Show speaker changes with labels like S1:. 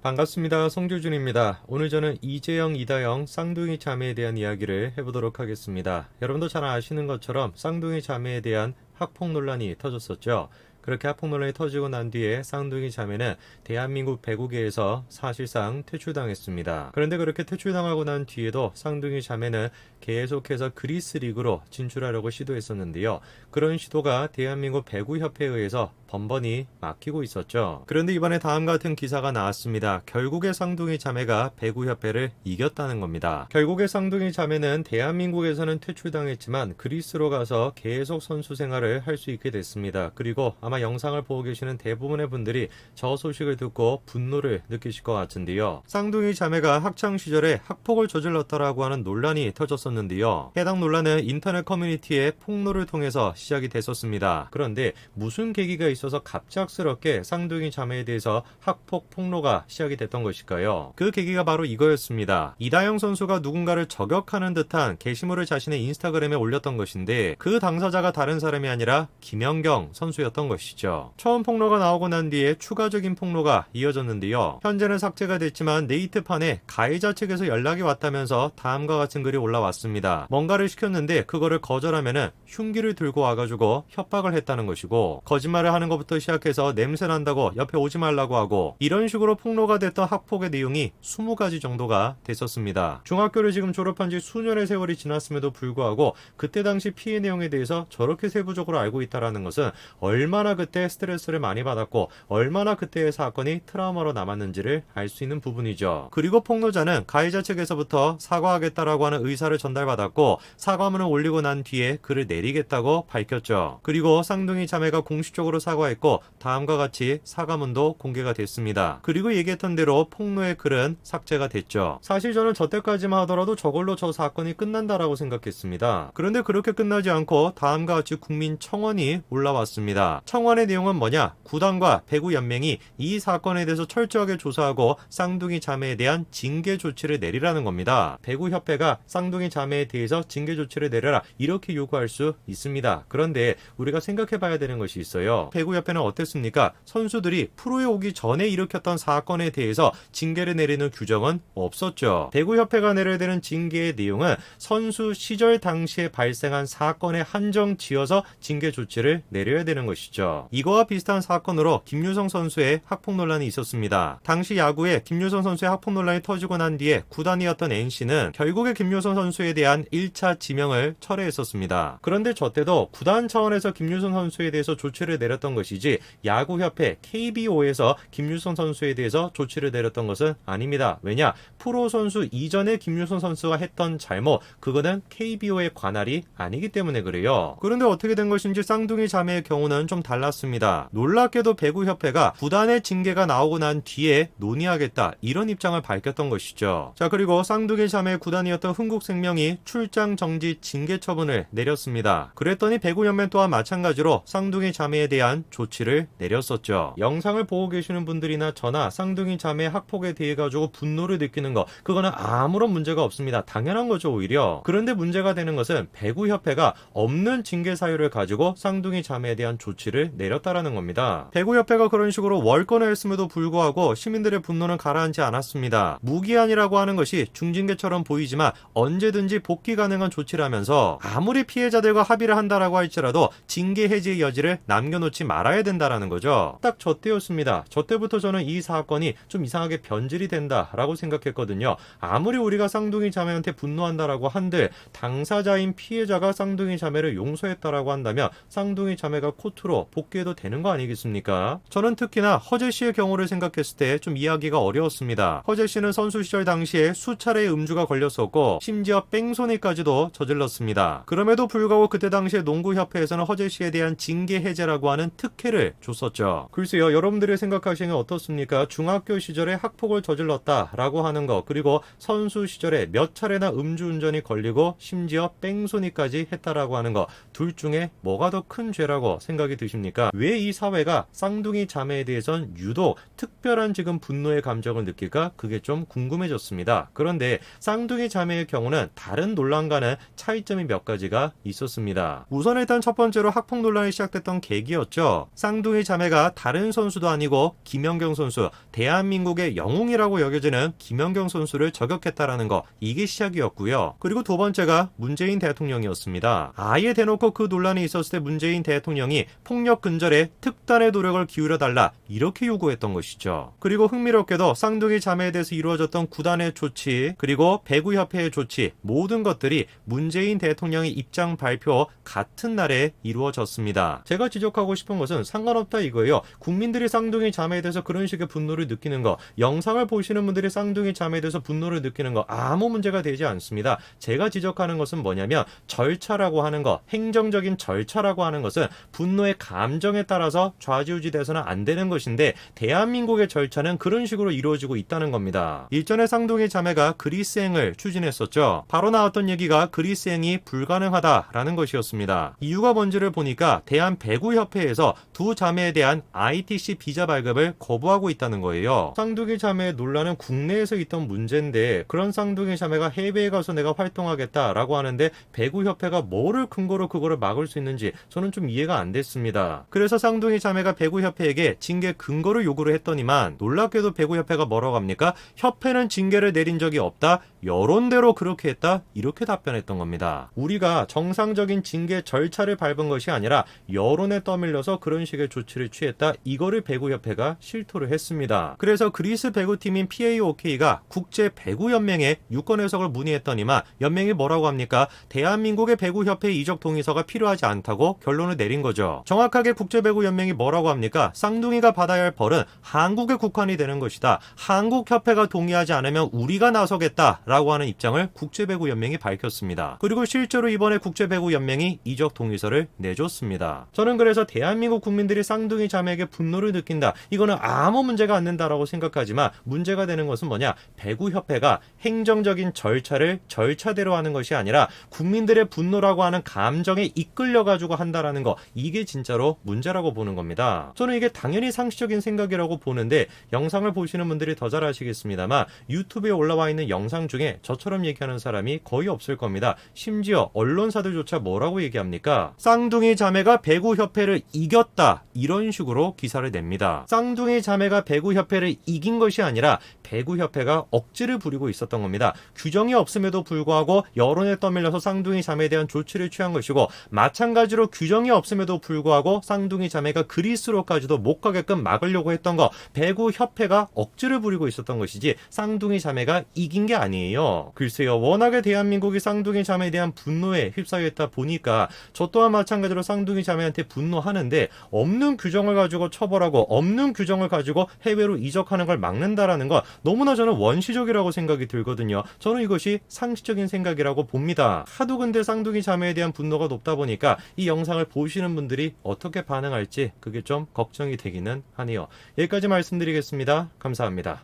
S1: 반갑습니다. 성규준입니다. 오늘 저는 이재영, 이다영 쌍둥이 자매에 대한 이야기를 해보도록 하겠습니다. 여러분도 잘 아시는 것처럼 쌍둥이 자매에 대한 학폭 논란이 터졌었죠. 그렇게 학폭 논란이 터지고 난 뒤에 쌍둥이 자매는 대한민국 배구계에서 사실상 퇴출당했습니다. 그런데 그렇게 퇴출당하고 난 뒤에도 쌍둥이 자매는 계속해서 그리스 리그로 진출하려고 시도했었는데요. 그런 시도가 대한민국 배구협회에 의해서 번번이 막히고 있었죠. 그런데 이번에 다음과 같은 기사가 나왔습니다. 결국에 쌍둥이 자매가 배구협회를 이겼다는 겁니다. 결국에 쌍둥이 자매는 대한민국에서는 퇴출당했지만 그리스로 가서 계속 선수 생활을 할 수 있게 됐습니다. 그리고 아마 영상을 보고 계시는 대부분의 분들이 저 소식을 듣고 분노를 느끼실 것 같은데요. 쌍둥이 자매가 학창시절에 학폭을 저질렀다라고 하는 논란이 터졌었는데요. 해당 논란은 인터넷 커뮤니티의 폭로를 통해서 시작이 됐었습니다. 그런데 무슨 계기가 있어서 갑작스럽게 쌍둥이 자매에 대해서 학폭 폭로가 시작이 됐던 것일까요? 그 계기가 바로 이거였습니다. 이다영 선수가 누군가를 저격하는 듯한 게시물을 자신의 인스타그램에 올렸던 것인데 그 당사자가 다른 사람이 아니라 김연경 선수였던 것이죠. 처음 폭로가 나오고 난 뒤에 추가적인 폭로가 이어졌는데요. 현재는 삭제가 됐지만 네이트판에 가해자 측에서 연락이 왔다면서 다음과 같은 글이 올라왔습니다. 뭔가를 시켰는데 그거를 거절하면은 흉기를 들고 와가지고 협박을 했다는 것이고, 거짓말을 하는 것부터 시작해서 냄새 난다고 옆에 오지 말라고 하고, 이런 식으로 폭로가 됐던 학폭의 내용이 20가지 정도가 됐었습니다. 중학교를 지금 졸업한 지 수년의 세월이 지났음에도 불구하고 그때 당시 피해 내용에 대해서 저렇게 세부적으로 알고 있다는 것은 얼마나 그때 스트레스를 많이 받았고 얼마나 그때의 사건이 트라우마로 남았는지를 알 수 있는 부분이죠. 그리고 폭로자는 가해자 측에서부터 사과하겠다라고 하는 의사를 전달받았고 사과문을 올리고 난 뒤에 글을 내리겠다고 밝혔죠. 그리고 쌍둥이 자매가 공식적으로 사과했고 다음과 같이 사과문도 공개가 됐습니다. 그리고 얘기했던 대로 폭로의 글은 삭제가 됐죠. 사실 저는 저때까지만 하더라도 저걸로 저 사건이 끝난다라고 생각했습니다. 그런데 그렇게 끝나지 않고 다음과 같이 국민청원이 올라왔습니다. 청원의 내용은 뭐냐? 구단과 배구연맹이 이 사건에 대해서 철저하게 조사하고 쌍둥이 자매에 대한 징계 조치를 내리라는 겁니다. 배구협회가 쌍둥이 자매에 대해서 징계 조치를 내려라 이렇게 요구할 수 있습니다. 그런데 우리가 생각해봐야 되는 것이 있어요. 배구협회는 어땠습니까? 선수들이 프로에 오기 전에 일으켰던 사건에 대해서 징계를 내리는 규정은 없었죠. 배구협회가 내려야 되는 징계의 내용은 선수 시절 당시에 발생한 사건에 한정 지어서 징계 조치를 내려야 되는 것이죠. 이거와 비슷한 사건으로 김유성 선수의 학폭 논란이 있었습니다. 당시 야구에 김유성 선수의 학폭 논란이 터지고 난 뒤에 구단이었던 NC는 결국에 김유성 선수에 대한 1차 지명을 철회했었습니다. 그런데 저 때도 구단 차원에서 김유성 선수에 대해서 조치를 내렸던 것이지 야구협회 KBO에서 김유성 선수에 대해서 조치를 내렸던 것은 아닙니다. 왜냐? 프로 선수 이전에 김유성 선수가 했던 잘못, 그거는 KBO의 관할이 아니기 때문에 그래요. 그런데 어떻게 된 것인지 쌍둥이 자매의 경우는 좀 달랐습니다. 놀랍게도 배구협회가 구단의 징계가 나오고 난 뒤에 논의하겠다 이런 입장을 밝혔던 것이죠. 자, 그리고 쌍둥이 자매의 구단이었던 흥국생명이 출장 정지 징계 처분을 내렸습니다. 그랬더니 배구연맹 또한 마찬가지로 쌍둥이 자매에 대한 조치를 내렸었죠. 영상을 보고 계시는 분들이나 저나 쌍둥이 자매 학폭에 대해 가지고 분노를 느끼는 거, 그거는 아무런 문제가 없습니다. 당연한 거죠, 오히려. 그런데 문제가 되는 것은 배구협회가 없는 징계 사유를 가지고 쌍둥이 자매에 대한 조치를 내렸다라는 겁니다. 배구협회가 그런 식으로 월권을 했음에도 불구하고 시민들의 분노는 가라앉지 않았습니다. 무기한이라고 하는 것이 중징계처럼 보이지만 언제든지 복귀 가능한 조치라면서 아무리 피해자들과 합의를 한다라고 할지라도 징계 해지의 여지를 남겨놓지 말아야 된다라는 거죠. 딱 저 때였습니다. 저 때부터 저는 이 사건이 좀 이상하게 변질이 된다라고 생각했거든요. 아무리 우리가 쌍둥이 자매한테 분노한다라고 한들 당사자인 피해자가 쌍둥이 자매를 용서했다라고 한다면 쌍둥이 자매가 코트로 복귀해도 되는 거 아니겠습니까? 저는 특히나 허재 씨의 경우를 생각했을 때 좀 이해하기가 어려웠습니다. 허재 씨는 선수 시절 당시에 수차례의 음주가 걸렸었고 심지어 뺑소니까지도 저질렀습니다. 그럼에도 불구하고 그때 당시에 농구협회에서는 허재 씨에 대한 징계 해제라고 하는 특혜를 줬었죠. 글쎄요, 여러분들이 생각하시는 어떻습니까? 중학교 시절에 학폭을 저질렀다라고 하는 거, 그리고 선수 시절에 몇 차례나 음주운전이 걸리고 심지어 뺑소니까지 했다라고 하는 거, 둘 중에 뭐가 더 큰 죄라고 생각이 드십니까? 보니까 왜 이 사회가 쌍둥이 자매에 대해선 유독 특별한 지금 분노의 감정을 느낄까? 그게 좀 궁금해졌습니다. 그런데 쌍둥이 자매의 경우는 다른 논란과는 차이점이 몇 가지가 있었습니다. 우선 일단 첫 번째로 학폭 논란이 시작됐던 계기였죠. 쌍둥이 자매가 다른 선수도 아니고 김연경 선수, 대한민국의 영웅이라고 여겨지는 김연경 선수를 저격했다라는 거, 이게 시작이었고요. 그리고 두 번째가 문재인 대통령이었습니다. 아예 대놓고 그 논란이 있었을 때 문재인 대통령이 폭력 근절에 특단의 노력을 기울여달라 이렇게 요구했던 것이죠. 그리고 흥미롭게도 쌍둥이 자매에 대해서 이루어졌던 구단의 조치, 그리고 배구협회의 조치, 모든 것들이 문재인 대통령의 입장 발표 같은 날에 이루어졌습니다. 제가 지적하고 싶은 것은 상관없다 이거예요. 국민들이 쌍둥이 자매에 대해서 그런 식의 분노를 느끼는 거, 영상을 보시는 분들이 쌍둥이 자매에 대해서 분노를 느끼는 거 아무 문제가 되지 않습니다. 제가 지적하는 것은 뭐냐면 절차라고 하는 거, 행정적인 절차라고 하는 것은 분노의 감정에 따라서 좌지우지 돼서는 안 되는 것인데 대한민국의 절차는 그런 식으로 이루어지고 있다는 겁니다. 일전에 쌍둥이 자매가 그리스행을 추진했었죠. 바로 나왔던 얘기가 그리스행이 불가능하다라는 것이었습니다. 이유가 뭔지를 보니까 대한배구협회에서 두 자매에 대한 ITC 비자 발급을 거부하고 있다는 거예요. 쌍둥이 자매의 논란은 국내에서 있던 문제인데 그런 쌍둥이 자매가 해외에 가서 내가 활동하겠다라고 하는데 배구협회가 뭐를 근거로 그거를 막을 수 있는지 저는 좀 이해가 안 됐습니다. 그래서 쌍둥이 자매가 배구협회에게 징계 근거를 요구를 했더니만 놀랍게도 배구협회가 뭐라고 합니까? 협회는 징계를 내린 적이 없다. 여론대로 그렇게 했다. 이렇게 답변했던 겁니다. 우리가 정상적인 징계 절차를 밟은 것이 아니라 여론에 떠밀려서 그런 식의 조치를 취했다. 이거를 배구협회가 실토를 했습니다. 그래서 그리스 배구팀인 PAOK가 국제배구연맹에 유권 해석을 문의했더니만 연맹이 뭐라고 합니까? 대한민국의 배구협회 이적 동의서가 필요하지 않다고 결론을 내린 거죠. 정확하게 국제배구연맹이 뭐라고 합니까? 쌍둥이가 받아야 할 벌은 한국에 국한이 되는 것이다. 한국협회가 동의하지 않으면 우리가 나서겠다라고 하는 입장을 국제배구연맹이 밝혔습니다. 그리고 실제로 이번에 국제배구연맹이 이적 동의서를 내줬습니다. 저는 그래서 대한민국 국민들이 쌍둥이 자매에게 분노를 느낀다. 이거는 아무 문제가 안 된다라고 생각하지만 문제가 되는 것은 뭐냐? 배구협회가 행정적인 절차를 절차대로 하는 것이 아니라 국민들의 분노라고 하는 감정에 이끌려가지고 한다라는 거, 이게 진짜로 문제라고 보는 겁니다. 저는 이게 당연히 상식적인 생각이라고 보는데 영상을 보시는 분들이 더 잘 아시겠습니다만 유튜브에 올라와 있는 영상 중에 저처럼 얘기하는 사람이 거의 없을 겁니다. 심지어 언론사들조차 뭐라고 얘기합니까? 쌍둥이 자매가 배구협회를 이겼다, 이런 식으로 기사를 냅니다. 쌍둥이 자매가 배구협회를 이긴 것이 아니라 배구협회가 억지를 부리고 있었던 겁니다. 규정이 없음에도 불구하고 여론에 떠밀려서 쌍둥이 자매에 대한 조치를 취한 것이고, 마찬가지로 규정이 없음에도 불구하고 쌍둥이 자매가 그리스로까지도 못 가게끔 막으려고 했던 거, 배구협회가 억지를 부리고 있었던 것이지 쌍둥이 자매가 이긴 게 아니에요. 글쎄요, 워낙에 대한민국이 쌍둥이 자매에 대한 분노에 휩싸여 있다 보니까 저 또한 마찬가지로 쌍둥이 자매한테 분노하는데 없는 규정을 가지고 처벌하고 없는 규정을 가지고 해외로 이적하는 걸 막는다라는 건 너무나 저는 원시적이라고 생각이 들거든요. 저는 이것이 상식적인 생각이라고 봅니다. 하도 근데 쌍둥이 자매에 대한 분노가 높다 보니까 이 영상을 보시는 분들이 어떻게 반응할지 그게 좀 걱정이 되기는 하네요. 여기까지 말씀드리겠습니다. 감사합니다.